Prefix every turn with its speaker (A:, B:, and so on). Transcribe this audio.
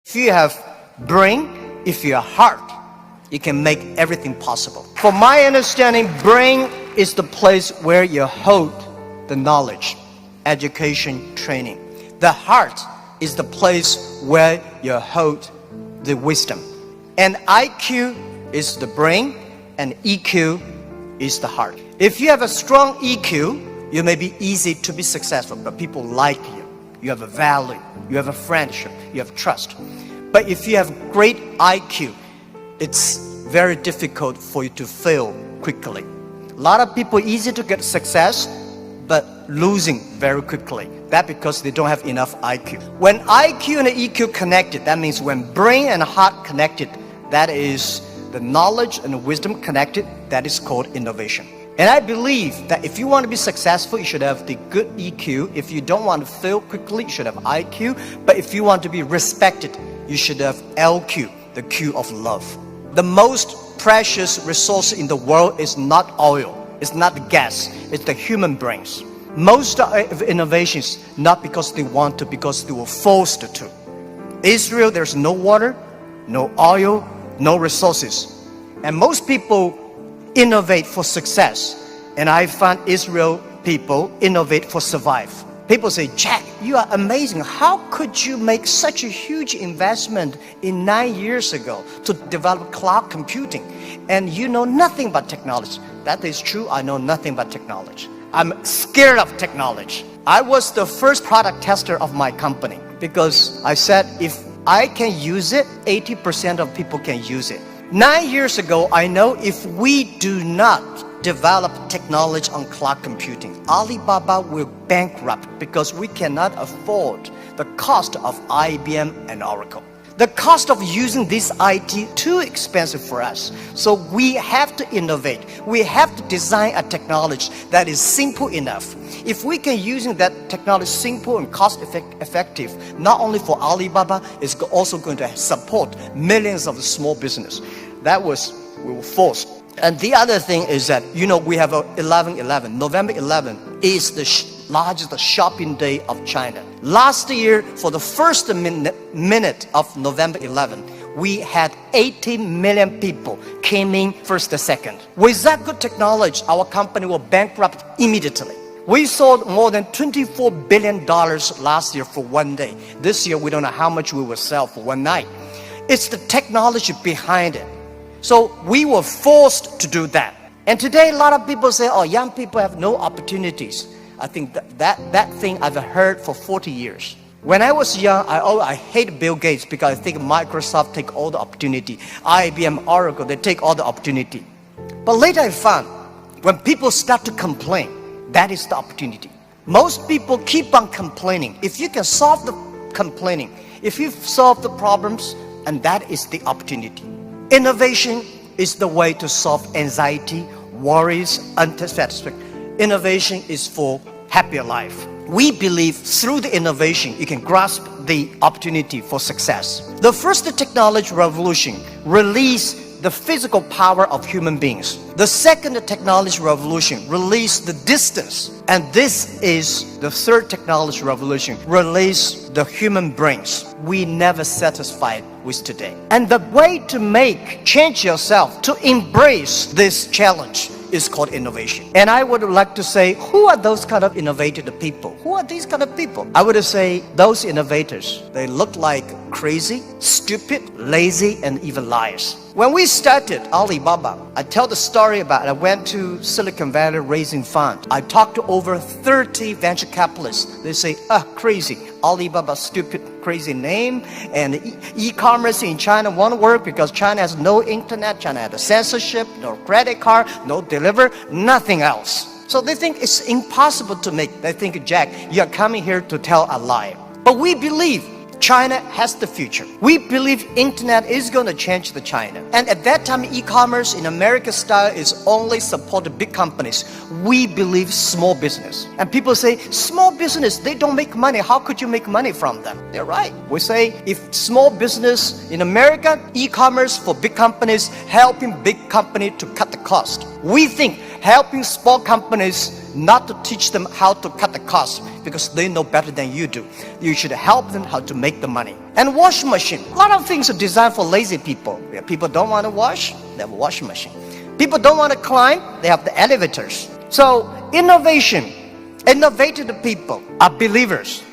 A: If you have brain, if you have heart, you can make everything possible. From my understanding, brain is the place where you hold the knowledge, education, training. The heart is the place where you hold the wisdom. And IQ is the brain and EQ is the heart. If you have a strong EQ, you may be easy to be successful, but people like you. You have a value, you have a friendship, you have trust. But if you have great IQ, it's very difficult for you to fail quickly. A lot of people easy to get success, but losing very quickly. That's because they don't have enough IQ. When IQ and EQ connected, that means when brain and heart connected, that is the knowledge and wisdom connected, that is called innovation. And I believe that if you want to be successful, you should have the good EQ. If you don't want to fail quickly, you should have IQ. But if you want to be respected, you should have LQ, the Q of love. The most precious resource in the world is not oil, it's not the gas, it's the human brains. Most of innovations, not because they want to, because they were forced to. Israel, there's no water, no oil, no resources. And most people innovate for success. And I find Israel people innovate for survive. People say, Jack, you are amazing. How could you make such a huge investment in 9 years ago to develop cloud computing? And you know nothing about technology. That is true, I know nothing about technology. I'm scared of technology. I was the first product tester of my company because I said, if I can use it, 80% of people can use it. 9 years ago, I know if we do not develop technology on cloud computing, Alibaba will bankrupt because we cannot afford the cost of IBM and Oracle. The cost of using this IT too expensive for us. So we have to innovate. We have to design a technology that is simple enough. If we can use that technology simple and cost effective, not only for Alibaba, it's also going to support millions of small business. We were forced. And the other thing is that, we have 11/11. November 11 is the largest shopping day of China. Last year, for the first minute of November 11, we had 80 million people came in first and second. With that good technology, our company will bankrupt immediately. We sold more than $24 billion last year for one day. This year, we don't know how much we will sell for one night. It's the technology behind it. So we were forced to do that. And today, a lot of people say, young people have no opportunities. I think that thing I've heard for 40 years. When I was young, I hate Bill Gates because I think Microsoft take all the opportunity. IBM, Oracle, they take all the opportunity. But later I found, when people start to complain, that is the opportunity. Most people keep on complaining. If you can solve the complaining, if you solve the problems, and that is the opportunity. Innovation is the way to solve anxiety, worries, unsatisfaction. Innovation is for happier life. We believe through the innovation, you can grasp the opportunity for success. The first technology revolution released the physical power of human beings. The second technology revolution released the distance. And this is the third technology revolution, release the human brains. We never satisfied with today. And the way to change yourself, to embrace this challenge is called innovation. And I would like to say, who are those kind of innovative people? Who are these kind of people? I would say those innovators, they look like crazy, stupid, lazy, and even liars. When we started Alibaba, I tell the story about I went to Silicon Valley raising fund. I talked to over 30 venture capitalists. They say, crazy. Alibaba, stupid, crazy name. And e-commerce in China won't work because China has no internet, China has censorship, no credit card, no deliver, nothing else. So they think it's impossible to make. They think, Jack, you're coming here to tell a lie. But we believe China has the future. We believe internet is going to change the China. And at that time, e-commerce in American style is only supported big companies. We believe small business. And people say, small business, they don't make money. How could you make money from them? They're right. We say, if small business in America, e-commerce for big companies, helping big company to cut the cost. We think helping small companies not to teach them how to cut the cost because they know better than you do. You should help them how to make the money. And washing machine. A lot of things are designed for lazy people. People don't want to wash, they have a washing machine. People don't want to climb, they have the elevators. So innovative people are believers.